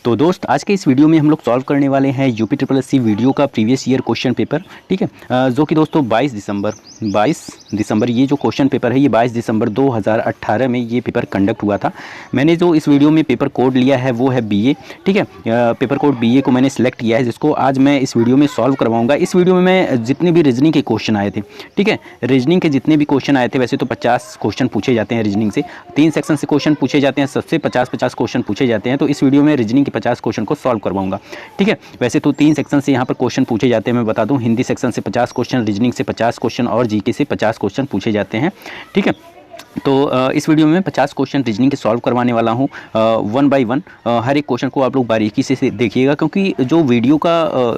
तो दोस्त आज के इस वीडियो में हम लोग सॉल्व करने वाले हैं यूपी ट्रिपल एससी वीडियो का प्रीवियस ईयर क्वेश्चन पेपर। ठीक है, जो कि दोस्तों 22 दिसंबर ये जो क्वेश्चन पेपर है ये 22 दिसंबर 2018 में ये पेपर कंडक्ट हुआ था। मैंने जो इस वीडियो में पेपर कोड लिया है वो है BA। ठीक है, पेपर कोड BA को मैंने सिलेक्ट किया है, जिसको आज मैं इस वीडियो में सॉल्व करवाऊँगा। इस वीडियो में मैं जितने भी रीजनिंग के क्वेश्चन आए थे, ठीक है, रीजनिंग के जितने भी क्वेश्चन आए थे, वैसे तो 50 क्वेश्चन पूछे जाते हैं रीजनिंग से, 3 सेक्शन से क्वेश्चन पूछे जाते हैं, सबसे 50-50 क्वेश्चन पूछे जाते हैं। तो इस वीडियो में रीजनिंग के 50 क्वेश्चन को सॉल्व करवाऊंगा। ठीक है, वैसे तो 3 सेक्शन से यहाँ पर क्वेश्चन पूछे जाते हैं, मैं बता दूं, हिंदी सेक्शन से 50 क्वेश्चन, रीजनिंग से 50 क्वेश्चन और जीके से 50 क्वेश्चन पूछे जाते हैं। ठीक है, तो इस वीडियो में 50 क्वेश्चन रीजनिंग के सॉल्व करवाने वाला हूँ, 1 बाय 1। हर एक क्वेश्चन को आप लोग बारीकी से देखिएगा, क्योंकि जो वीडियो का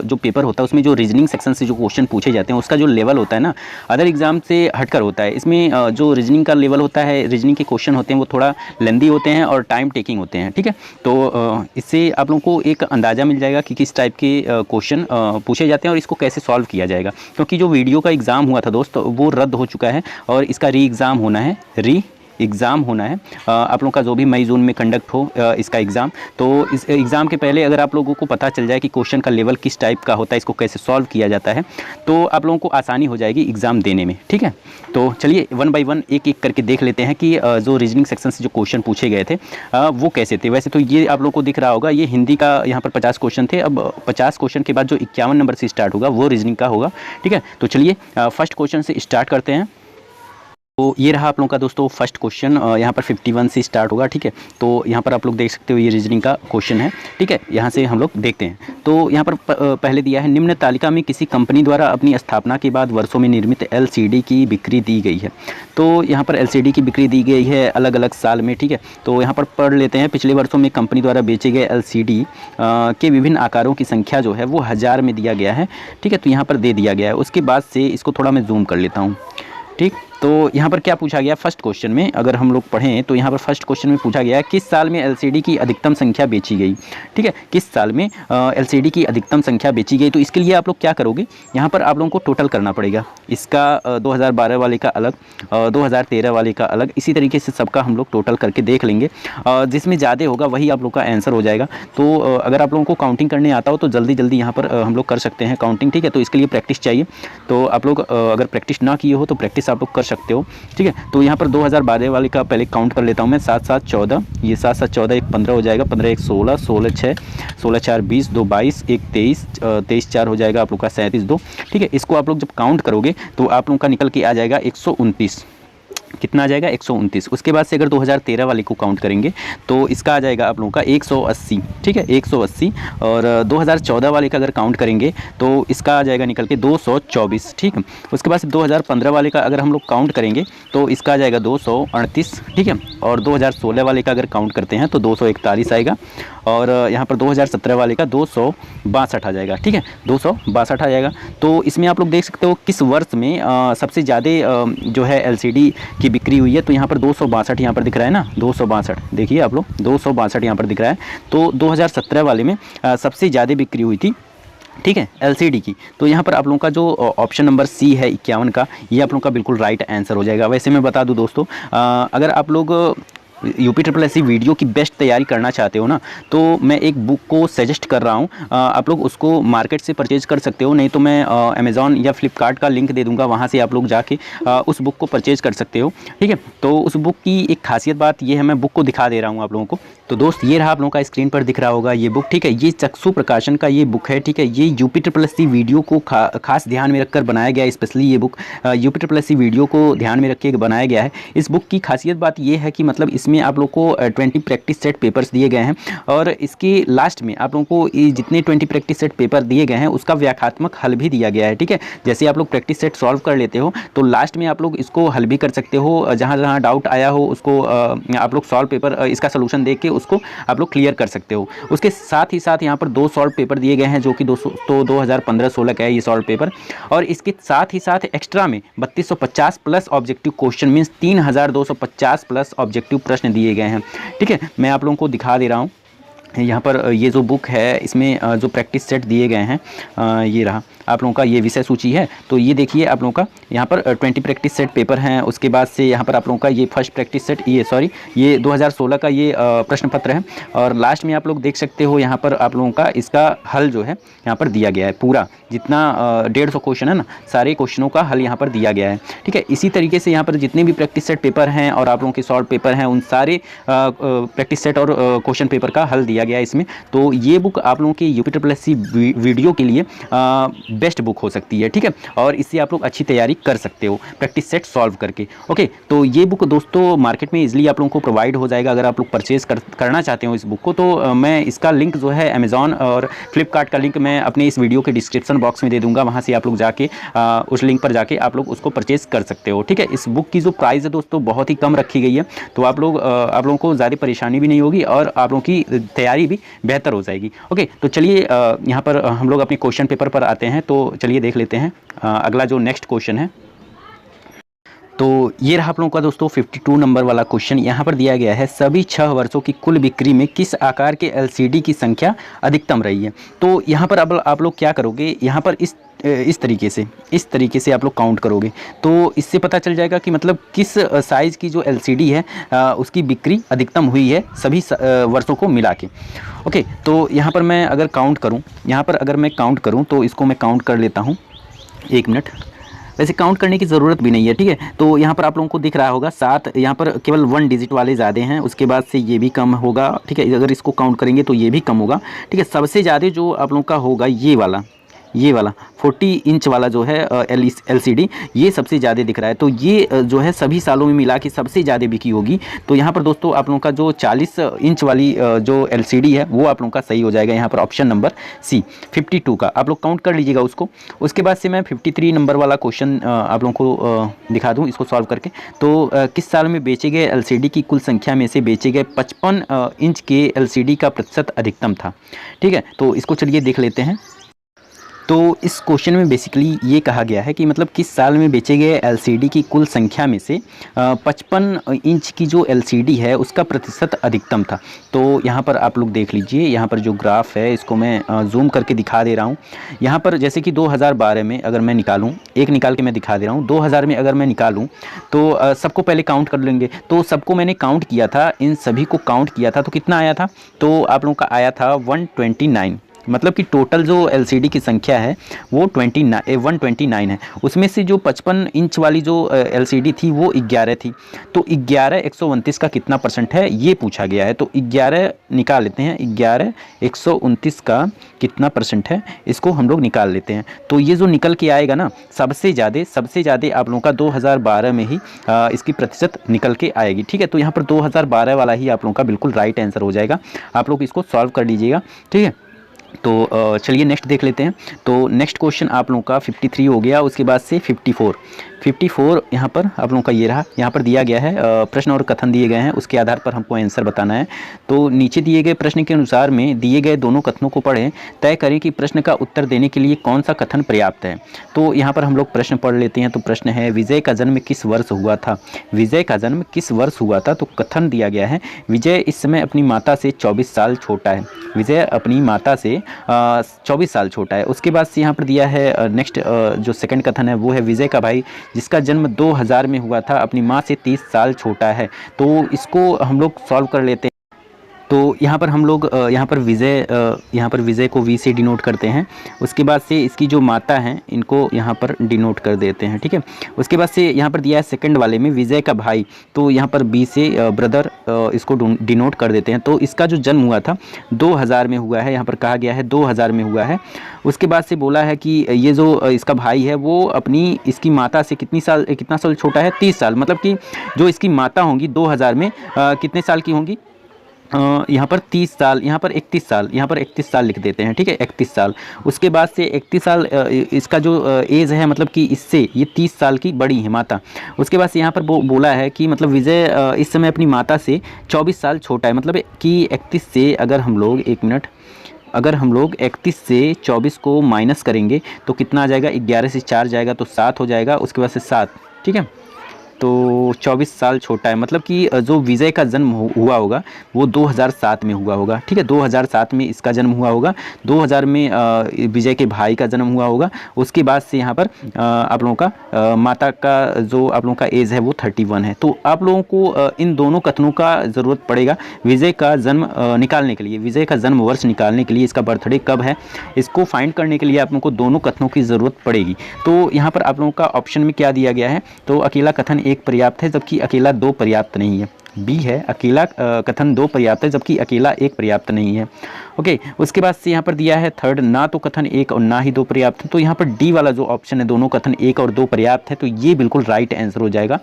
जो पेपर होता है उसमें जो रीजनिंग सेक्शन से जो क्वेश्चन पूछे जाते हैं उसका जो लेवल होता है ना, अदर एग्जाम से हटकर होता है। इसमें जो रीजनिंग का लेवल होता है, रीजनिंग के क्वेश्चन होते हैं वो थोड़ा लेंदी होते हैं और टाइम टेकिंग होते हैं। ठीक है, तो इससे आप लोगों को एक अंदाज़ा मिल जाएगा कि किस टाइप के क्वेश्चन पूछे जाते हैं और इसको कैसे सॉल्व किया जाएगा। क्योंकि जो वीडियो का एग्ज़ाम हुआ था दोस्त वो रद्द हो चुका है और इसका एग्ज़ाम होना है। आप लोगों का जो भी मई जून में कंडक्ट हो इसका एग्ज़ाम, तो इस एग्ज़ाम के पहले अगर आप लोगों को पता चल जाए कि क्वेश्चन का लेवल किस टाइप का होता है, इसको कैसे सॉल्व किया जाता है, तो आप लोगों को आसानी हो जाएगी एग्ज़ाम देने में। ठीक है, तो चलिए 1 बाय 1 एक एक करके देख लेते हैं कि जो रीजनिंग सेक्शन से जो क्वेश्चन पूछे गए थे वो कैसे थे। वैसे तो ये आप लोगों को दिख रहा होगा, ये हिंदी का यहाँ पर 50 क्वेश्चन थे। अब 50 क्वेश्चन के बाद जो 51 नंबर से स्टार्ट होगा वो रीजनिंग का होगा। ठीक है, तो चलिए फर्स्ट क्वेश्चन से स्टार्ट करते हैं। तो ये रहा आप लोगों का दोस्तों फर्स्ट क्वेश्चन, यहाँ पर 51 से स्टार्ट होगा। ठीक है, तो यहाँ पर आप लोग देख सकते हो ये रीजनिंग का क्वेश्चन है। ठीक है, यहाँ से हम लोग देखते हैं। तो यहाँ पर पहले दिया है, निम्न तालिका में किसी कंपनी द्वारा अपनी स्थापना के बाद वर्षों में निर्मित LCD की बिक्री दी गई है। तो यहाँ पर LCD की बिक्री दी गई है अलग अलग साल में। ठीक है, तो यहाँ पर पढ़ लेते हैं। पिछले वर्षों में कंपनी द्वारा बेचे गए LCD के विभिन्न आकारों की संख्या जो है वो 1000 में दिया गया है। ठीक है, तो यहाँ पर दे दिया गया है। उसके बाद से इसको थोड़ा मैं जूम कर लेता हूँ। ठीक, तो यहाँ पर क्या पूछा गया फर्स्ट क्वेश्चन में, अगर हम लोग पढ़ें तो यहाँ पर फर्स्ट क्वेश्चन में पूछा गया है किस साल में LCD की अधिकतम संख्या बेची गई। ठीक है, किस साल में LCD की अधिकतम संख्या बेची गई। तो इसके लिए आप लोग क्या करोगे, यहाँ पर आप लोगों को टोटल करना पड़ेगा। इसका 2012 वाले का अलग, 2013 वाले का अलग, इसी तरीके से सबका हम लोग टोटल करके देख लेंगे। जिसमें ज़्यादा होगा वही आप लोग का आंसर हो जाएगा। तो अगर आप लोगों को काउंटिंग करने आता हो तो जल्दी जल्दी यहाँ पर हम लोग कर सकते हैं काउंटिंग। ठीक है, तो इसके लिए प्रैक्टिस चाहिए। तो आप लोग अगर प्रैक्टिस ना किए हो तो प्रैक्टिस आप लोग कर सकते हो। ठीक है, तो यहाँ पर 2012 वाले का पहले काउंट कर लेता हूँ मैं। 7 7 14, ये 7 7 14, 1 15 हो जाएगा, 15 1 16, 16 6, 16 4 20, 2 22, 1 23, 23 4 हो जाएगा आप लोग का 37 2। ठीक है, इसको आप लोग जब काउंट करोगे तो आप लोगों का निकल के आ जाएगा 129। कितना आ जाएगा 129। उसके बाद से अगर 2013 वाले को काउंट करेंगे तो इसका आ जाएगा आप लोगों का 180। ठीक है, 180। और 2014 वाले का अगर काउंट करेंगे तो इसका आ जाएगा निकल के 224। ठीक है, उसके बाद से 2015 वाले का अगर हम लोग काउंट करेंगे तो इसका आ जाएगा 238। ठीक है, और 2016 वाले का अगर काउंट करते हैं तो 241 आएगा। और यहाँ पर 2017 वाले का 262 आ जाएगा। ठीक है, 262 आ जाएगा। तो इसमें आप लोग देख सकते हो किस वर्ष में सबसे ज़्यादा जो है LCD की बिक्री हुई है। तो यहाँ पर 262 यहाँ पर दिख रहा है ना, 262 देखिए आप लोग, 262 यहाँ पर दिख रहा है। तो 2017 वाले में सबसे ज़्यादा बिक्री हुई थी। ठीक है, LCD की। तो यहाँ पर आप लोगों का जो ऑप्शन नंबर C है 51 का, ये आप लोगों का बिल्कुल राइट आंसर हो जाएगा। वैसे मैं बता दूं दोस्तों, अगर आप लोग यूपी ट्रिपल एससी वीडियो की बेस्ट तैयारी करना चाहते हो ना, तो मैं एक बुक को सजेस्ट कर रहा हूँ। आप लोग उसको मार्केट से परचेज कर सकते हो, नहीं तो मैं अमेज़ॉन या फ्लिपकार्ट का लिंक दे दूँगा, वहाँ से आप लोग जाके उस बुक को परचेज कर सकते हो। ठीक है, तो उस बुक की एक खासियत बात ये है, मैं बुक को दिखा दे रहा हूँ आप लोगों को। तो दोस्त ये रहा आप लोगों का स्क्रीन पर दिख रहा होगा ये बुक। ठीक है, ये चक्षु प्रकाशन का ये बुक है। ठीक है, ये यूपी ट्रिपल एससी वीडियो को खास ध्यान में रखकर बनाया गया है। स्पेशली ये book UP triple SC video को ध्यान में रख के बनाया गया है। इस बुक की खासियत बात ये है कि मतलब इसमें आप लोग को 20 प्रैक्टिस सेट पेपर्स दिए गए हैं और इसके लास्ट में आप लोगों को ये जितने 20 प्रैक्टिस सेट पेपर दिए गए हैं उसका व्याख्यात्मक हल भी दिया गया है। ठीक है, जैसे आप लोग प्रैक्टिस सेट सॉल्व कर लेते हो तो लास्ट में आप लोग इसको हल भी कर सकते हो। जहाँ जहाँ डाउट आया हो उसको आप लोग सॉल्व पेपर इसका सोल्यूशन देख के उसको आप लोग क्लियर कर सकते हो। उसके साथ ही साथ यहाँ पर 2 सॉल्व पेपर दिए गए हैं जो कि 2015-16 का है ये सॉल्व पेपर। और इसके साथ ही साथ एक्स्ट्रा में 3250 plus objective question means 3250 plus objective प्रश्न दिए गए हैं। ठीक है, मैं आप लोगों को दिखा दे रहा हूँ। यहाँ पर ये जो बुक है इसमें जो प्रैक्टिस सेट दिए गए हैं ये रहा। आप लोगों का ये विषय सूची है। तो ये देखिए आप लोगों का यहाँ पर 20 प्रैक्टिस सेट पेपर हैं। उसके बाद से यहाँ पर आप लोगों का ये फर्स्ट प्रैक्टिस सेट, ये 2016 का ये प्रश्न पत्र है। और लास्ट में आप लोग देख सकते हो यहाँ पर आप लोगों का इसका हल जो है यहाँ पर दिया गया है। पूरा जितना 150 क्वेश्चन है ना, सारे क्वेश्चनों का हल यहाँ पर दिया गया है। ठीक है, इसी तरीके से यहाँ पर जितने भी प्रैक्टिस सेट पेपर हैं और आप लोगों के शॉर्ट पेपर हैं, उन सारे प्रैक्टिस सेट और क्वेश्चन पेपर का हल दिया गया है इसमें। तो ये बुक आप लोगों के UP वीडियो के लिए बेस्ट बुक हो सकती है। ठीक है, और इससे आप लोग अच्छी तैयारी कर सकते हो प्रैक्टिस सेट सॉल्व करके। ओके, तो ये बुक दोस्तों मार्केट में इजीली आप लोगों को प्रोवाइड हो जाएगा। अगर आप लोग परचेज करना चाहते हो इस बुक को, तो मैं इसका लिंक जो है अमेज़ॉन और फ्लिपकार्ट का लिंक मैं अपने इस वीडियो के डिस्क्रिप्शन बॉक्स में दे दूंगा। वहाँ से आप लोग जाके उस लिंक पर जाके आप लोग उसको परचेज कर सकते हो। ठीक है, इस बुक की जो प्राइस है दोस्तों बहुत ही कम रखी गई है, तो आप लोगों को ज़्यादा परेशानी भी नहीं होगी और आप लोगों की तैयारी भी बेहतर हो जाएगी। ओके, तो चलिए यहाँ पर हम लोग अपने क्वेश्चन पेपर पर आते हैं। तो चलिए देख लेते हैं अगला जो नेक्स्ट क्वेश्चन है। तो ये रहा आप लोगों का दोस्तों 52 नंबर वाला क्वेश्चन। यहाँ पर दिया गया है सभी 6 वर्षों की कुल बिक्री में किस आकार के LCD की संख्या अधिकतम रही है। तो यहाँ पर अब आप लोग क्या करोगे, यहाँ पर इस तरीके से आप लोग काउंट करोगे तो इससे पता चल जाएगा कि मतलब किस साइज़ की जो LCD है उसकी बिक्री अधिकतम हुई है सभी वर्षों को मिला के। ओके, तो यहाँ पर मैं अगर काउंट करूँ, तो इसको मैं काउंट कर लेता हूँ, 1 मिनट। वैसे काउंट करने की ज़रूरत भी नहीं है। ठीक है, तो यहाँ पर आप लोगों को दिख रहा होगा 7, यहाँ पर केवल 1 डिजिट वाले ज़्यादा हैं, उसके बाद से ये भी कम होगा। ठीक है, अगर इसको काउंट करेंगे तो ये भी कम होगा। ठीक है, सबसे ज़्यादा जो आप लोगों का होगा ये वाला 40 इंच वाला जो है LCD, ये सबसे ज़्यादा दिख रहा है। तो ये जो है सभी सालों में मिला के सबसे ज़्यादा बिकी होगी। तो यहाँ पर दोस्तों आप लोगों का जो 40 इंच वाली जो LCD है वो आप लोगों का सही हो जाएगा। यहाँ पर ऑप्शन नंबर सी 52 का आप लोग काउंट कर लीजिएगा उसको। उसके बाद से मैं 53 नंबर वाला क्वेश्चन आप लोगों को दिखा दूँ इसको सॉल्व करके। तो किस साल में बेचे गए LCD की कुल संख्या में से बेचे गए 55 इंच के LCD का प्रतिशत अधिकतम था। ठीक है, तो इसको चलिए देख लेते हैं। तो इस क्वेश्चन में बेसिकली ये कहा गया है कि मतलब किस साल में बेचे गए LCD की कुल संख्या में से 55 इंच की जो LCD है उसका प्रतिशत अधिकतम था। तो यहाँ पर आप लोग देख लीजिए, यहाँ पर जो ग्राफ है इसको मैं जूम करके दिखा दे रहा हूँ। यहाँ पर जैसे कि 2012 में अगर मैं निकालूँ, एक निकाल के मैं दिखा दे रहा हूँ। 2000 में अगर मैं निकालूँ तो सबको पहले काउंट कर लेंगे। तो सबको मैंने काउंट किया था, इन सभी को काउंट किया था, तो कितना आया था, तो आप लोगों का आया था 129। मतलब कि टोटल जो LCD की संख्या है वो 129 है। उसमें से जो 55 इंच वाली जो LCD थी वो 11 थी। तो 11 129 का कितना % है ये पूछा गया है। तो 11 निकाल लेते हैं, 11 129 का कितना % है इसको हम लोग निकाल लेते हैं। तो ये जो निकल के आएगा ना सबसे ज़्यादा आप लोगों का 2012 में ही इसकी प्रतिशत निकल के आएगी। ठीक है, तो यहाँ पर 2012 वाला ही आप लोगों का बिल्कुल राइट आंसर हो जाएगा। आप लोग इसको सॉल्व कर लीजिएगा। ठीक है, तो चलिए नेक्स्ट देख लेते हैं। तो नेक्स्ट क्वेश्चन आप लोगों का 53 हो गया। उसके बाद से 54 यहाँ पर आप लोगों का ये रहा। यहाँ पर दिया गया है प्रश्न और कथन दिए गए हैं, उसके आधार पर हमको आंसर बताना है। तो नीचे दिए गए प्रश्न के अनुसार में दिए गए दोनों कथनों को पढ़ें, तय करें कि प्रश्न का उत्तर देने के लिए कौन सा कथन पर्याप्त है। तो यहाँ पर हम लोग प्रश्न पढ़ लेते हैं। तो प्रश्न है विजय का जन्म किस वर्ष हुआ था। विजय का जन्म किस वर्ष हुआ था। तो कथन दिया गया है विजय इस समय अपनी माता से 24 साल छोटा है। विजय अपनी माता से 24 साल छोटा है। उसके बाद से यहाँ पर दिया है नेक्स्ट जो सेकंड कथन है वो है विजय का भाई जिसका जन्म 2000 में हुआ था अपनी माँ से 30 साल छोटा है। तो इसको हम लोग सॉल्व कर लेते हैं। तो यहाँ पर हम लोग यहाँ पर विजय को V से डिनोट करते हैं। उसके बाद से इसकी जो माता हैं इनको यहाँ पर डिनोट कर देते हैं। ठीक है, उसके बाद से यहाँ पर दिया है सेकंड वाले में विजय का भाई, तो यहाँ पर B से ब्रदर इसको डिनोट कर देते हैं। तो इसका जो जन्म हुआ था 2000 में हुआ है, यहाँ पर कहा गया है 2000 में हुआ है। उसके बाद से बोला है कि ये जो इसका भाई है वो अपनी इसकी माता से कितना साल छोटा है, 30 साल। मतलब कि जो इसकी माता होंगी 2000 में कितने साल की होंगी, यहाँ पर 30 साल, यहाँ पर 31 साल, यहाँ पर 31 साल लिख देते हैं। ठीक है, 31 साल। उसके बाद से 31 साल इसका जो एज है मतलब कि इससे ये 30 साल की बड़ी है माता। उसके बाद से यहाँ पर बोला है कि मतलब विजय इस समय अपनी माता से 24 साल छोटा है। मतलब कि 31 से अगर हम लोग 1 मिनट अगर हम लोग 31 से 24 को माइनस करेंगे तो कितना आ जाएगा, 11 से 4 जाएगा तो 7 हो जाएगा। उसके बाद से 7, ठीक है, तो 24 साल छोटा है, मतलब कि जो विजय का जन्म हुआ होगा वो 2007 में हुआ होगा, ठीक है। 2007 में इसका जन्म हुआ होगा, 2000 में विजय के भाई का जन्म हुआ होगा। उसके बाद से यहाँ पर आप लोगों का माता का जो आप लोगों का एज है वो 31 है। तो आप लोगों को इन दोनों कथनों का ज़रूरत पड़ेगा विजय का जन्म निकालने के लिए, विजय का जन्म वर्ष निकालने के लिए, इसका बर्थडे कब है इसको फाइंड करने के लिए आप लोगों को दोनों कथनों की ज़रूरत पड़ेगी। तो यहाँ पर आप लोगों का ऑप्शन में क्या दिया गया है, तो अकेला कथन एक पर्याप्त है जबकि अकेला दो पर्याप्त नहीं है। बी है, अकेला कथन दो पर्याप्त है जबकि अकेला एक पर्याप्त नहीं है। ओके, उसके बाद से यहाँ पर दिया है थर्ड, ना तो कथन एक और ना ही दो पर्याप्त है। तो यहाँ पर डी वाला जो ऑप्शन है दोनों कथन एक और दो पर्याप्त है, तो ये बिल्कुल राइट आंसर हो जाएगा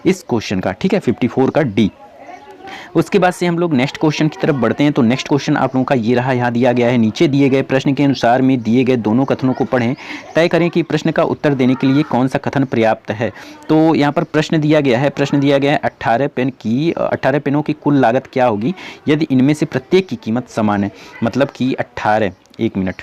इस क्वेश्चन का, ठीक है, 54 का डी। उसके बाद से हम लोग नेक्स्ट क्वेश्चन की तरफ बढ़ते हैं। तो नेक्स्ट क्वेश्चन आप लोगों का ये रहा, यहाँ दिया गया है, नीचे दिए गए प्रश्न के अनुसार में दिए गए दोनों कथनों को पढ़ें, तय करें कि प्रश्न का उत्तर देने के लिए कौन सा कथन पर्याप्त है। तो यहाँ पर प्रश्न दिया गया है 18 पेनों की कुल लागत क्या होगी यदि इनमें से प्रत्येक की कीमत समान है। मतलब कि 18, एक मिनट,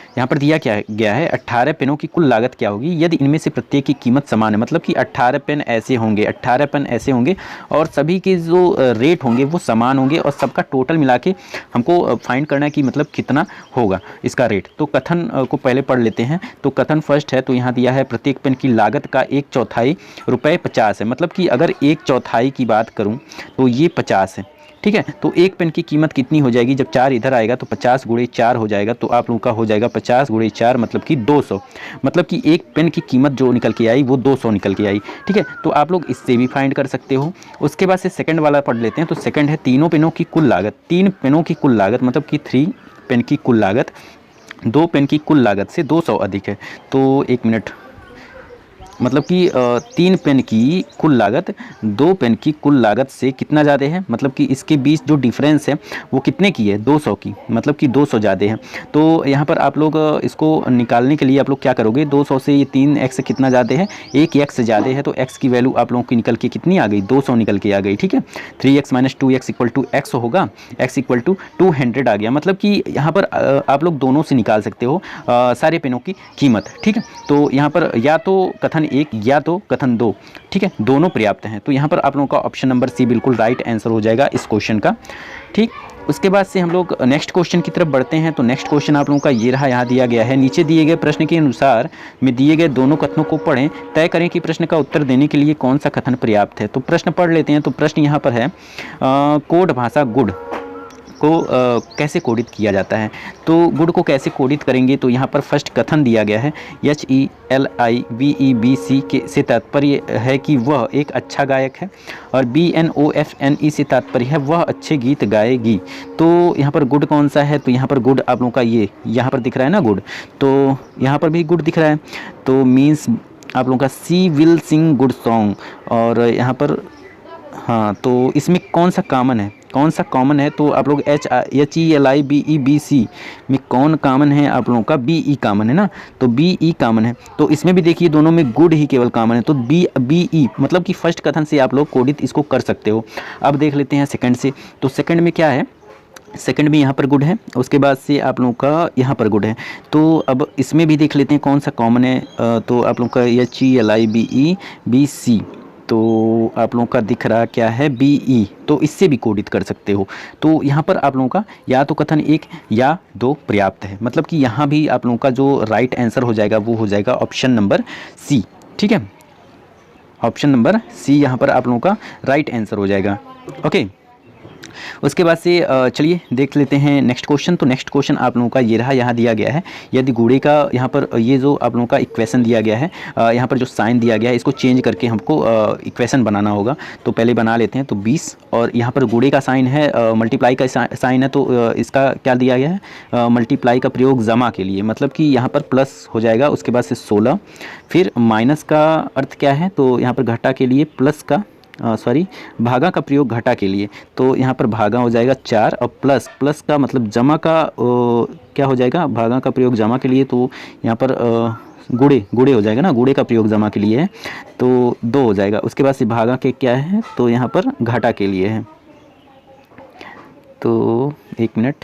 यहाँ पर दिया क्या गया है 18 पेनों की कुल लागत क्या होगी यदि इनमें से प्रत्येक की कीमत समान है। मतलब कि 18 पेन ऐसे होंगे, 18 पेन ऐसे होंगे और सभी के जो रेट होंगे वो समान होंगे और सबका टोटल मिला के हमको फाइंड करना है कि मतलब कितना होगा इसका रेट। तो कथन को पहले पढ़ लेते हैं। तो कथन फर्स्ट है, तो यहाँ दिया है प्रत्येक पेन की लागत का 1/4 रुपये 50 है। मतलब कि अगर 1/4 की बात करूँ तो ये 50 है, ठीक है। तो एक पेन की कीमत कितनी हो जाएगी, जब 4 इधर आएगा तो 50 गुणे 4 हो जाएगा। तो आप लोगों का हो जाएगा 50 गुणे 4 मतलब कि 200। मतलब कि एक पेन की कीमत जो निकल के आई वो 200 निकल के आई, ठीक है। तो आप लोग इससे भी फाइंड कर सकते हो। उसके बाद से सेकंड वाला पढ़ लेते हैं। तो सेकंड है तीनों पेनों की कुल लागत, 3 पेनों की कुल लागत मतलब कि 3 पेन की कुल लागत 2 पेन की कुल लागत से 200 अधिक है। तो एक मिनट, मतलब कि 3 पेन की कुल लागत 2 पेन की कुल लागत से कितना ज़्यादा है, मतलब कि इसके बीच जो डिफरेंस है वो कितने की है, 200 की, मतलब कि 200 ज़्यादा है। तो यहाँ पर आप लोग इसको निकालने के लिए आप लोग क्या करोगे, 200 से ये 3x कितना ज़्यादा है, 1x ज़्यादा है। तो x की वैल्यू आप लोगों की निकल के कितनी आ गई, 200 निकल के आ गई, ठीक है। 3x - 2x = x होगा, x = 200 आ गया। मतलब कि यहाँ पर आप लोग दोनों से निकाल सकते हो सारे पेनों की कीमत, ठीक है। तो यहाँ पर या तो कथन एक या तो कथन दो, ठीक है, दोनों पर्याप्त हैं। तो यहाँ पर आप लोगों का ऑप्शन नंबर सी बिल्कुल राइट आंसर हो जाएगा इस क्वेश्चन का, ठीक। उसके बाद से हम लोग नेक्स्ट क्वेश्चन की तरफ बढ़ते हैं। तो नेक्स्ट क्वेश्चन आप लोगों का ये रहा, यहाँ दिया गया है, नीचे दिए गए प्रश्न के अनुसार में दिए गए दोनों कथनों को पढ़ें, तय करें कि प्रश्न का उत्तर देने के लिए कौन सा कथन पर्याप्त है। तो प्रश्न पढ़ लेते हैं। तो प्रश्न यहाँ पर है कोड भाषा गुड को कैसे कोडित किया जाता है। तो गुड को कैसे कोडित करेंगे, तो यहाँ पर फर्स्ट कथन दिया गया है HELIVEBC के से तात्पर्य है कि वह एक अच्छा गायक है, और BNOFNE से तात्पर्य है वह अच्छे गीत गाएगी। तो यहाँ पर गुड कौन सा है, तो यहाँ पर गुड आप लोगों का ये यहाँ पर दिख रहा है ना गुड, तो यहाँ पर भी गुड दिख रहा है। तो मीन्स आप लोगों का सी विल सिंग गुड सॉन्ग, और यहाँ पर हाँ, तो इसमें कौन सा कॉमन है, कौन सा कॉमन है, तो आप लोग HELIBEBC में कौन कॉमन है, आप लोगों का BE कॉमन है ना, तो BE कॉमन है। तो इसमें भी देखिए दोनों में गुड ही केवल कॉमन है, तो BE मतलब कि फर्स्ट कथन से आप लोग कोडित इसको कर सकते हो। अब देख लेते हैं सेकंड से। तो सेकंड में क्या है, सेकंड में यहाँ पर गुड है, उसके बाद से आप लोगों का यहाँ पर गुड है। तो अब इसमें भी देख लेते हैं कौन सा कॉमन है। तो आप लोगों का HELIBEBC, तो आप लोगों का दिख रहा क्या है BE, तो इससे भी कोडित कर सकते हो। तो यहाँ पर आप लोगों का या तो कथन एक या दो पर्याप्त है। मतलब कि यहाँ भी आप लोगों का जो राइट आंसर हो जाएगा वो हो जाएगा ऑप्शन नंबर सी, ठीक है। ऑप्शन नंबर सी यहाँ पर आप लोगों का राइट आंसर हो जाएगा, ओके। उसके बाद से चलिए देख लेते हैं नेक्स्ट क्वेश्चन। तो नेक्स्ट क्वेश्चन आप लोगों का ये रहा, यहाँ दिया गया है यदि गुड़े का, यहाँ पर ये जो आप लोगों का इक्वेशन दिया गया है, यहाँ पर जो साइन दिया गया है इसको चेंज करके हमको इक्वेशन बनाना होगा। तो पहले बना लेते हैं। तो 20 और यहाँ पर गुड़े का साइन है, मल्टीप्लाई का साइन है, तो इसका क्या दिया गया है, मल्टीप्लाई का प्रयोग जमा के लिए, मतलब कि यहाँ पर प्लस हो जाएगा। उसके बाद से 16, फिर माइनस का अर्थ क्या है, तो यहाँ पर घटा के लिए प्लस का भागा का प्रयोग घटा के लिए, तो यहाँ पर भागा हो जाएगा 4, और प्लस का मतलब जमा का क्या हो जाएगा, भागा का प्रयोग जमा के लिए, तो यहाँ पर गुड़े हो जाएगा ना, गुड़े का प्रयोग जमा के लिए है, तो 2 हो जाएगा। उसके बाद से भागा के क्या है, तो यहाँ पर घाटा के लिए है। तो एक मिनट,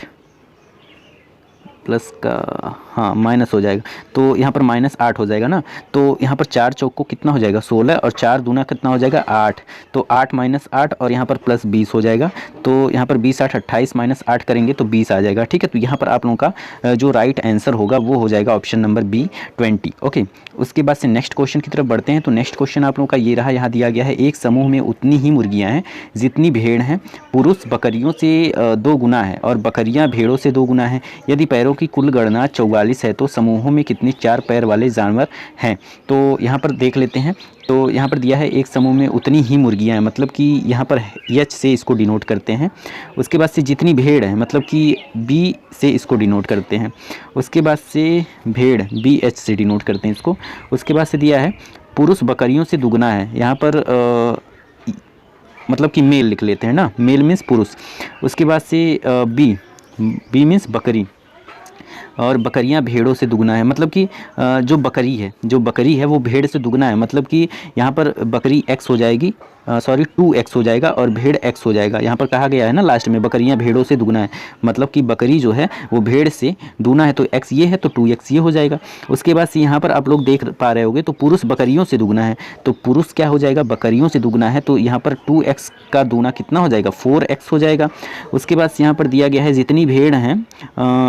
प्लस का हाँ माइनस हो जाएगा, तो यहाँ पर -8 हो जाएगा ना। तो यहाँ पर 4 चौक को कितना हो जाएगा 16 और 4 दूना कितना हो जाएगा 8, तो 8 - 8 और यहाँ पर प्लस 20 हो जाएगा। तो यहाँ पर 20 8 28 -8 करेंगे तो 20 आ जाएगा। ठीक है, तो यहाँ पर आप लोगों का जो राइट आंसर होगा वो हो जाएगा ऑप्शन नंबर बी 20। ओके, उसके बाद से नेक्स्ट क्वेश्चन की तरफ बढ़ते हैं। तो नेक्स्ट क्वेश्चन आप लोगों का ये रहा, यहाँ दिया गया है एक समूह में उतनी ही मुर्गियाँ हैं जितनी भेड़ हैं, पुरुष बकरियों से 2 गुना है और बकरियां भेड़ों से 2 गुना है। यदि पैरों की कुल गणना 44 है तो समूहों में कितने 4 पैर वाले जानवर हैं। तो यहाँ पर देख लेते हैं। तो यहाँ पर दिया है एक समूह में उतनी ही मुर्गियां हैं, मतलब कि यहाँ पर एच से इसको डिनोट करते हैं। उसके बाद से जितनी भेड़ है मतलब कि बी से इसको डिनोट करते हैं। उसके बाद से भेड़ बी एच से डिनोट करते हैं इसको। उसके बाद से दिया है पुरुष बकरियों से दुगना है, यहाँ पर मतलब कि मेल लिख लेते हैं ना, मेल मीन्स पुरुष। उसके बाद से बी मीन्स बकरी और बकरियां भेड़ों से दुगना है, मतलब कि जो बकरी है वो भेड़ से दुगना है, मतलब कि यहाँ पर बकरी x हो जाएगी, सॉरी 2x हो जाएगा और भेड़ x हो जाएगा। यहाँ पर कहा गया है ना लास्ट में बकरियां भेड़ों से दुगना है, मतलब कि बकरी जो है वो भेड़ से दूना है, तो x ये है तो 2x ये हो जाएगा। उसके बाद से यहाँ पर आप लोग देख पा रहे होगे तो पुरुष बकरियों से दुगना है, तो पुरुष क्या हो जाएगा बकरियों से दुगना है, तो यहाँ पर 2x का दूना कितना हो जाएगा 4x हो जाएगा। उसके बाद यहाँ पर दिया गया है जितनी भेड़ हैं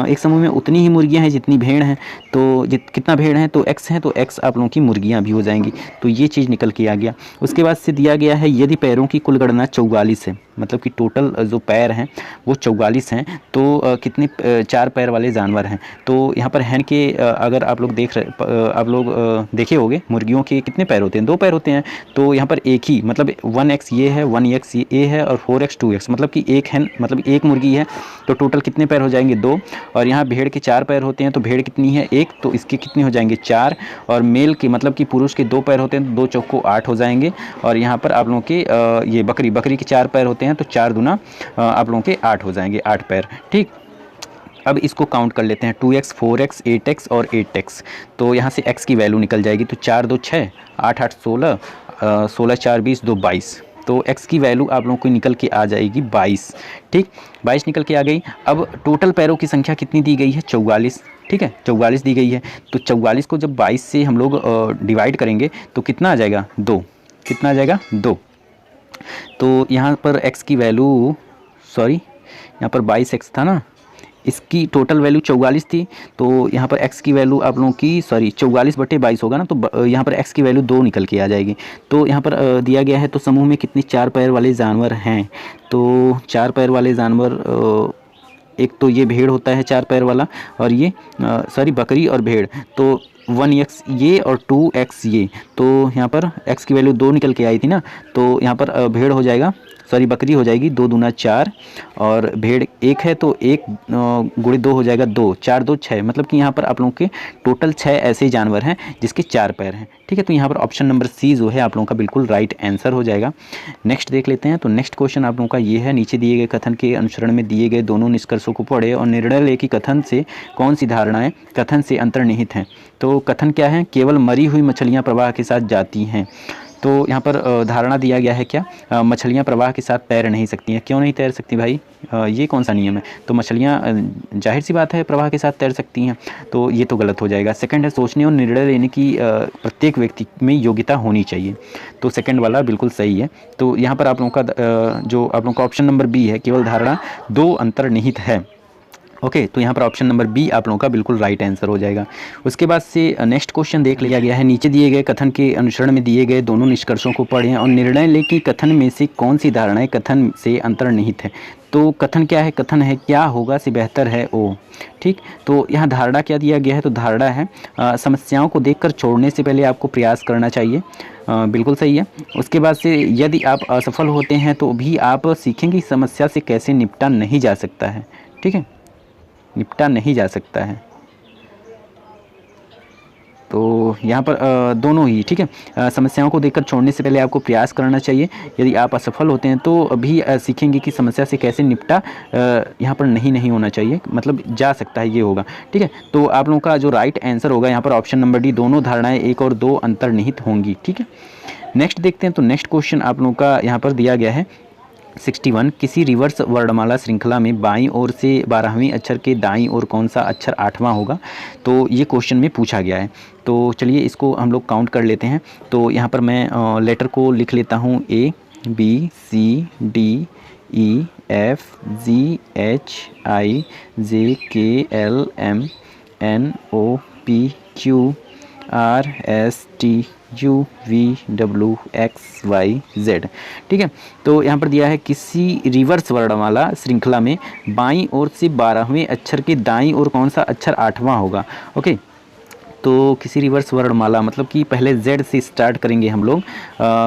एक समूह में उतनी ही मुर्गियां हैं जितनी भेड़ हैं, तो कितना भेड़ हैं तो x है, तो x आप लोगों की मुर्गियां भी हो जाएंगी, तो ये चीज़ निकल के आ गया। उसके बाद से दिया गया है यदि पैरों की कुल गणना 44 है, मतलब कि टोटल जो पैर हैं वो 44 हैं, तो कितने 4 पैर वाले जानवर हैं। तो यहाँ पर हैन के अगर आप लोग देखे होंगे मुर्गियों के कितने पैर होते हैं 2 पैर होते हैं, तो यहाँ पर एक ही मतलब 1x ये है 1x ये है और 4x 2x, मतलब कि एक है मतलब एक मुर्गी है, तो टोटल कितने पैर हो जाएंगे 2। और यहाँ भेड़ के 4 पैर होते हैं, तो भेड़ कितनी है 1, तो इसके कितने हो जाएंगे 4। और मेल के मतलब कि पुरुष के 2 पैर होते हैं तो 2 चौक को 8 हो जाएंगे। और यहाँ पर आप लोगों के ये बकरी के 4 पैर होते हैं, तो 4 दूना आप लोगों के 8 हो जाएंगे, 8 पैर। ठीक, अब इसको काउंट कर लेते हैं 2x 4x 8x और 8x, तो यहाँ से x की वैल्यू निकल जाएगी, तो 4 2 6 8 8 16 16 4 20 2 22, तो x की वैल्यू आप लोगों को निकल के आ जाएगी 22। ठीक, 22 निकल के आ गई। अब टोटल पैरों की संख्या कितनी दी गई है 44, ठीक है 44 दी गई है, तो 44 को जब 22 से हम लोग डिवाइड करेंगे तो कितना आ जाएगा 2, कितना आ जाएगा 2। तो यहाँ पर x की वैल्यू यहाँ पर 22x था ना, इसकी टोटल वैल्यू 44 थी, तो यहाँ पर x की वैल्यू आप लोगों की 44/22 होगा ना, तो यहाँ पर x की वैल्यू 2 निकल के आ जाएगी। तो यहाँ पर दिया गया है तो समूह में कितने 4 पैर वाले जानवर हैं, तो 4 पैर वाले जानवर एक तो ये भेड़ होता है 4 पैर वाला, और ये बकरी और भेड़, तो 1x ये और 2x ये, तो यहाँ पर x की वैल्यू 2 निकल के आई थी ना, तो यहाँ पर भेड़ हो जाएगा बकरी हो जाएगी 2 दूना 4 और भेड़ 1 है तो 1 गुणे 2 हो जाएगा 2, 4 2 6, मतलब कि यहाँ पर आप लोगों के टोटल 6 ऐसे जानवर हैं जिसके 4 पैर हैं। ठीक है, तो यहाँ पर ऑप्शन नंबर सी जो है आप लोगों का बिल्कुल राइट आंसर हो जाएगा। नेक्स्ट देख लेते हैं। तो नेक्स्ट क्वेश्चन आप लोगों का ये है, नीचे दिए गए कथन के अनुसरण में दिए गए दोनों निष्कर्षों को पढ़े और निर्णय ले कि कथन से कौन सी धारणाएँ कथन से अंतर्निहित हैं। तो कथन क्या है, केवल मरी हुई मछलियाँ प्रवाह के साथ जाती हैं। तो यहाँ पर धारणा दिया गया है क्या, मछलियाँ प्रवाह के साथ तैर नहीं सकती हैं। क्यों नहीं तैर सकती भाई, ये कौन सा नियम है, तो मछलियाँ जाहिर सी बात है प्रवाह के साथ तैर सकती हैं, तो ये तो गलत हो जाएगा। सेकंड है, सोचने और निर्णय लेने की प्रत्येक व्यक्ति में योग्यता होनी चाहिए, तो सेकंड वाला बिल्कुल सही है। तो यहाँ पर आप लोगों का जो आप लोगों का ऑप्शन नंबर बी है, केवल धारणा 2 अंतर्निहित है। ओके, तो यहाँ पर ऑप्शन नंबर बी आप लोगों का बिल्कुल राइट आंसर हो जाएगा। उसके बाद से नेक्स्ट क्वेश्चन देख लिया गया है, नीचे दिए गए कथन के अनुसरण में दिए गए दोनों निष्कर्षों को पढ़ें और निर्णय लें कि कथन में से कौन सी धारणाएं कथन से अंतर्निहित है। तो कथन क्या है, कथन है क्या होगा से बेहतर है ओ। ठीक, तो यहाँ धारणा क्या दिया गया है, तो धारणा है समस्याओं को देखकर छोड़ने से पहले आपको प्रयास करना चाहिए, बिल्कुल सही है। उसके बाद से यदि आप असफल होते हैं तो भी आप सीखेंगे समस्या से कैसे निपटा नहीं जा सकता है। ठीक है, निपटा नहीं जा सकता है, तो यहाँ पर दोनों ही ठीक है। समस्याओं को देखकर छोड़ने से पहले आपको प्रयास करना चाहिए, यदि आप असफल होते हैं तो अभी सीखेंगे कि समस्या से कैसे निपटा, यहाँ पर नहीं होना चाहिए, मतलब जा सकता है ये होगा। ठीक है, तो आप लोगों का जो राइट आंसर होगा यहाँ पर ऑप्शन नंबर डी, दोनों धारणाएं 1 और 2 अंतर्निहित होंगी। ठीक है, नेक्स्ट देखते हैं। तो नेक्स्ट क्वेश्चन आप लोगों का यहाँ पर दिया गया है, 61 किसी रिवर्स वर्णमाला श्रृंखला में बाईं ओर से 12वें अक्षर के दाईं ओर कौन सा अक्षर 8वां होगा। तो ये क्वेश्चन में पूछा गया है। तो चलिए इसको हम लोग काउंट कर लेते हैं। तो यहाँ पर मैं लेटर को लिख लेता हूँ A B C D E F G H I J K L M N O P Q R S T U V W X Y Z। ठीक है, तो यहाँ पर दिया है किसी रिवर्स वर्णमाला श्रृंखला में बाईं ओर से 12वें अक्षर के दाईं ओर कौन सा अक्षर 8वां होगा। ओके, तो किसी रिवर्स वर्णमाला मतलब कि पहले Z से स्टार्ट करेंगे हम लोग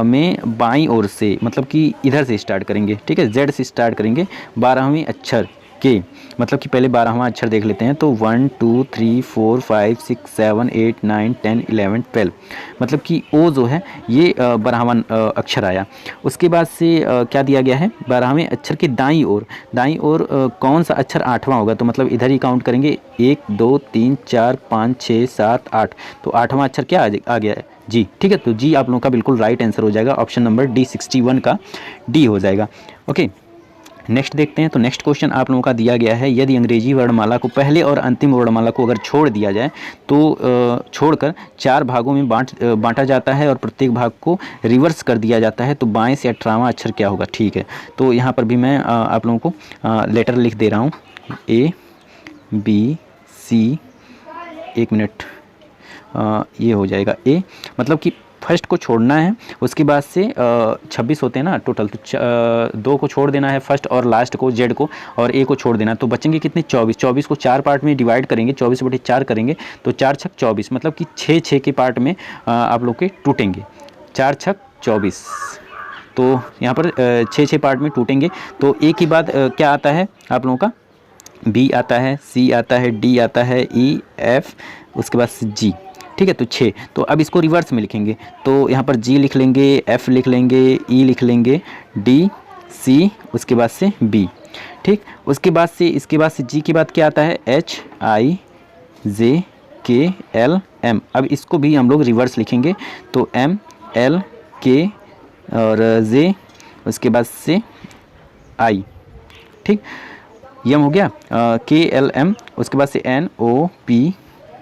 में बाईं ओर से, मतलब कि इधर से स्टार्ट करेंगे। ठीक है, Z से स्टार्ट करेंगे 12वें अक्षर के, मतलब कि पहले 12वां अक्षर देख लेते हैं। तो 1 2 3 4 5 6 7 8 9 10 11 12, मतलब कि O जो है ये 12वां अक्षर आया। उसके बाद से क्या दिया गया है, 12वें अक्षर के दाईं ओर कौन सा अक्षर 8वां होगा। तो मतलब इधर ही काउंट करेंगे 1 2 3 4 5 6 7 8। तो 8वां अक्षर क्या आ गया है, जी। ठीक है, तो जी आप लोगों का बिल्कुल राइट आंसर हो जाएगा। ऑप्शन नंबर डी 61 का डी हो जाएगा। ओके, नेक्स्ट देखते हैं। तो नेक्स्ट क्वेश्चन आप लोगों का दिया गया है, यदि अंग्रेजी वर्णमाला को पहले और अंतिम वर्णमाला को अगर छोड़ दिया जाए तो छोड़कर 4 भागों में बांटा जाता है और प्रत्येक भाग को रिवर्स कर दिया जाता है, तो बाएं से 18वां अक्षर क्या होगा। ठीक है, तो यहाँ पर भी मैं आप लोगों को लेटर लिख दे रहा हूँ A B C, एक मिनट, ये हो जाएगा A, मतलब कि फर्स्ट को छोड़ना है, उसके बाद से 26 होते हैं ना टोटल, तो 2 को छोड़ देना है फर्स्ट और लास्ट को Z को, और A को छोड़ देना। तो बचेंगे कितने, 24 को 4 पार्ट में डिवाइड करेंगे, 24/4 करेंगे तो 4 छक 24, मतलब कि 6 के पार्ट में आप लोग के टूटेंगे, 4 छक 24। तो यहाँ पर 6 पार्ट में टूटेंगे। तो A के बाद क्या आता है आप लोगों का, B आता है, C आता है, D आता है, E F, उसके बाद G। ठीक है, तो 6। तो अब इसको रिवर्स में लिखेंगे, तो यहाँ पर G लिख लेंगे, F लिख लेंगे, E लिख लेंगे, D C, उसके बाद से B। ठीक, उसके बाद से इसके बाद से G के बाद क्या आता है, H I J K L M। अब इसको भी हम लोग रिवर्स लिखेंगे, तो M L K और J, उसके बाद से I। ठीक, यम हो गया, K L M, उसके बाद से N O P,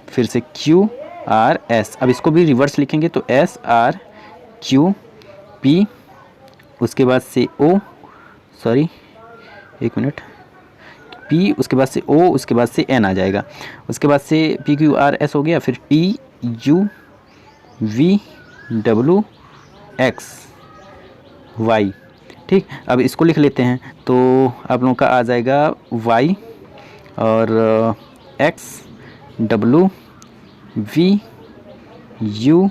फिर से Q R S। अब इसको भी रिवर्स लिखेंगे, तो S R Q P, उसके बाद से O, सॉरी एक मिनट, P, उसके बाद से O, उसके बाद से N आ जाएगा, उसके बाद से P Q R S हो गया, फिर T U V W X Y। ठीक, अब इसको लिख लेते हैं, तो आप लोगों का आ जाएगा Y और X W V U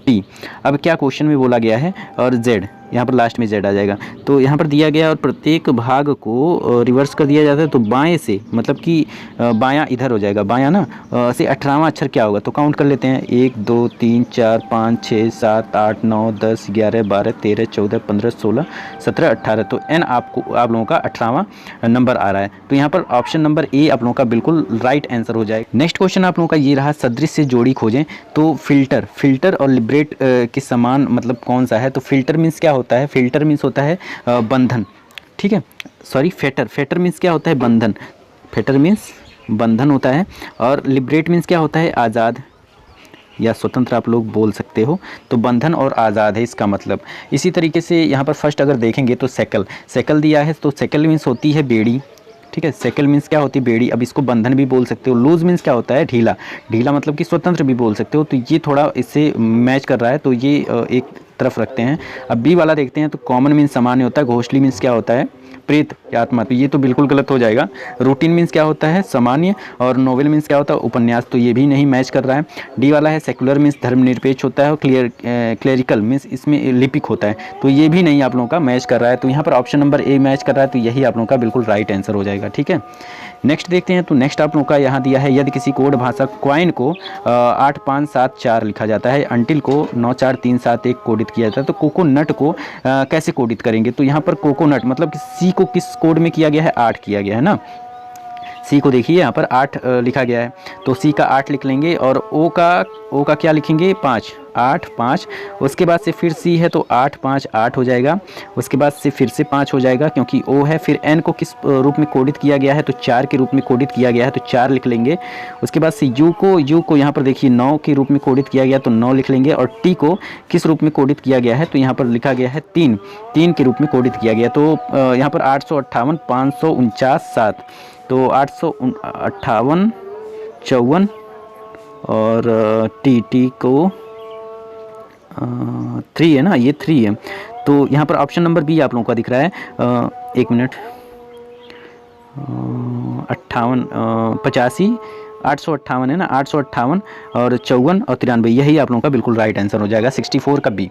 T। अब क्या क्वेश्चन में बोला गया है, और Z, यहाँ पर लास्ट में Z आ जाएगा। तो यहाँ पर दिया गया और प्रत्येक भाग को रिवर्स कर दिया जाता है, तो बाएं से, मतलब कि बायां इधर हो जाएगा, बायां ना से 18वां अक्षर क्या होगा। तो काउंट कर लेते हैं, 1 2 3 4 5 6 7 8 9 10 11 12 13 14 15 16 17 18। तो N आप लोगों का 18वां नंबर आ रहा है। तो यहाँ पर ऑप्शन नंबर A आप लोगों का बिल्कुल राइट आंसर हो जाएगा। नेक्स्ट क्वेश्चन आप लोगों का ये रहा, सदृश से जोड़ी खोजें। तो फिल्टर और लिबरेट के समान मतलब कौन सा है। तो फिल्टर मीन्स क्या होता है, फिल्टर मीन्स होता है बंधन। ठीक है, सॉरी फेटर मीन्स क्या होता है, बंधन। फेटर मीन्स बंधन होता है, और लिबरेट मीन्स क्या होता है, आज़ाद या स्वतंत्र आप लोग बोल सकते हो। तो बंधन और आज़ाद है इसका मतलब। इसी तरीके से यहाँ पर फर्स्ट अगर देखेंगे तो सेकल दिया है, तो सेकल मीन्स होती है बेड़ी। ठीक है, सेकल मीन्स क्या होती है, बेड़ी। अब इसको बंधन भी बोल सकते हो। लूज मीन्स क्या होता है, ढीला मतलब कि स्वतंत्र भी बोल सकते हो। तो ये थोड़ा इससे मैच कर रहा है, तो ये एक तरफ रखते हैं। अब बी वाला देखते हैं, तो कॉमन मीन्स सामान्य होता है। घोषली मीन्स क्या होता है, प्रेत या आत्मा। तो ये तो बिल्कुल गलत हो जाएगा। रूटीन मीन्स क्या होता है, सामान्य। और नोवेल मीन्स क्या होता है, उपन्यास। तो ये भी नहीं मैच कर रहा है। डी वाला है सेकुलर मीन्स धर्मनिरपेक्ष होता है, और क्लेरिकल मीन्स इसमें लिपिक होता है। तो ये भी नहीं आप लोगों का मैच कर रहा है। तो यहाँ पर ऑप्शन नंबर ए मैच कर रहा है, तो यही आप लोगों का बिल्कुल राइट आंसर हो जाएगा। ठीक है, नेक्स्ट देखते हैं। तो नेक्स्ट आप लोगों का यहाँ दिया है, यदि किसी कोड भाषा क्वाइन को 8574 लिखा जाता है, अंटिल को 94371 कोडित किया जाता है, तो कोकोनट को कैसे कोडित करेंगे। तो यहाँ पर कोकोनट मतलब कि सी को किस कोड में किया गया है, 8 किया गया है ना। सी को देखिए यहाँ पर 8 लिखा गया है, तो सी का 8 लिख लेंगे और ओ का क्या लिखेंगे 5, 8 5। उसके बाद से फिर सी है तो 8 5 8 हो जाएगा। उसके बाद से फिर से 5 हो जाएगा क्योंकि ओ है। फिर एन को किस रूप में कोडित किया गया है, तो 4 के रूप में कोडित किया गया है, तो 4 लिख लेंगे। उसके बाद से यू को यहाँ पर देखिए 9 के रूप में कोडित किया गया, तो 9 लिख लेंगे। और टी को किस रूप में कोडित किया गया है, तो यहाँ पर लिखा गया है 3 के रूप में कोडित किया गया। तो यहाँ पर 858 549 7, तो 858 54 और टी को 3 है ना, ये 3 है। तो यहाँ पर ऑप्शन नंबर बी आप लोगों का दिख रहा है। 1 मिनट, 858 है ना, 858 और 54 और 93, यही आप लोगों का बिल्कुल राइट आंसर हो जाएगा 64 का बी।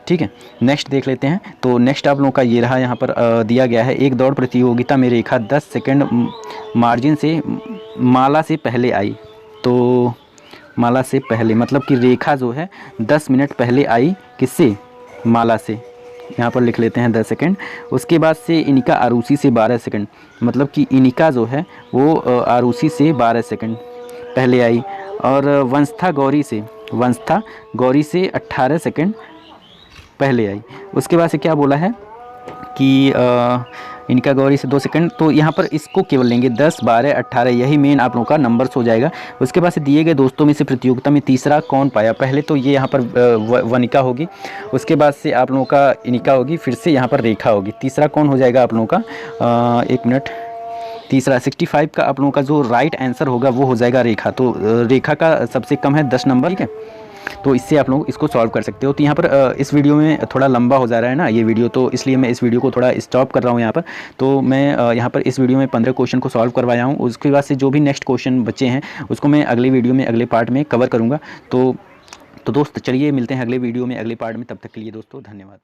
ठीक है, नेक्स्ट देख लेते हैं। तो नेक्स्ट आप लोगों का ये रहा, यहाँ पर दिया गया है एक दौड़ प्रतियोगिता में रेखा 10 सेकंड मार्जिन से माला से पहले आई। तो माला से पहले मतलब कि रेखा जो है 10 मिनट पहले आई, किससे, माला से। यहाँ पर लिख लेते हैं 10 सेकंड। उसके बाद से इनिका आरुषि से 12 सेकंड, मतलब कि इनिका जो है वो आरुषि से 12 सेकंड पहले आई। और वंस्था गौरी से 18 सेकंड पहले आई। उसके बाद से क्या बोला है कि इनका गौरी से 2 सेकंड, तो यहाँ पर इसको केवल लेंगे 10 12 18, यही मेन आप लोगों का नंबर्स हो जाएगा। उसके बाद से दिए गए दोस्तों में से प्रतियोगिता में तीसरा कौन पाया, पहले तो ये यहाँ पर वनिका होगी, उसके बाद से आप लोगों का इनिका होगी, फिर से यहाँ पर रेखा होगी। तीसरा कौन हो जाएगा आप लोगों का, 1 मिनट, तीसरा 65 का आप लोगों का जो राइट आंसर होगा वो हो जाएगा रेखा। तो रेखा का सबसे कम है 10 नंबर, ठीक है। तो इससे आप लोग इसको सॉल्व कर सकते हो। तो यहाँ पर इस वीडियो में थोड़ा लंबा हो जा रहा है ना ये वीडियो, तो इसलिए मैं इस वीडियो को थोड़ा स्टॉप कर रहा हूँ यहाँ पर। तो मैं यहाँ पर इस वीडियो में 15 क्वेश्चन को सॉल्व करवाया हूँ। उसके बाद से जो भी नेक्स्ट क्वेश्चन बचे हैं उसको मैं अगले वीडियो में अगले पार्ट में कवर करूँगा। तो दोस्त चलिए मिलते हैं अगले वीडियो में अगले पार्ट में, तब तक के लिए दोस्तों धन्यवाद।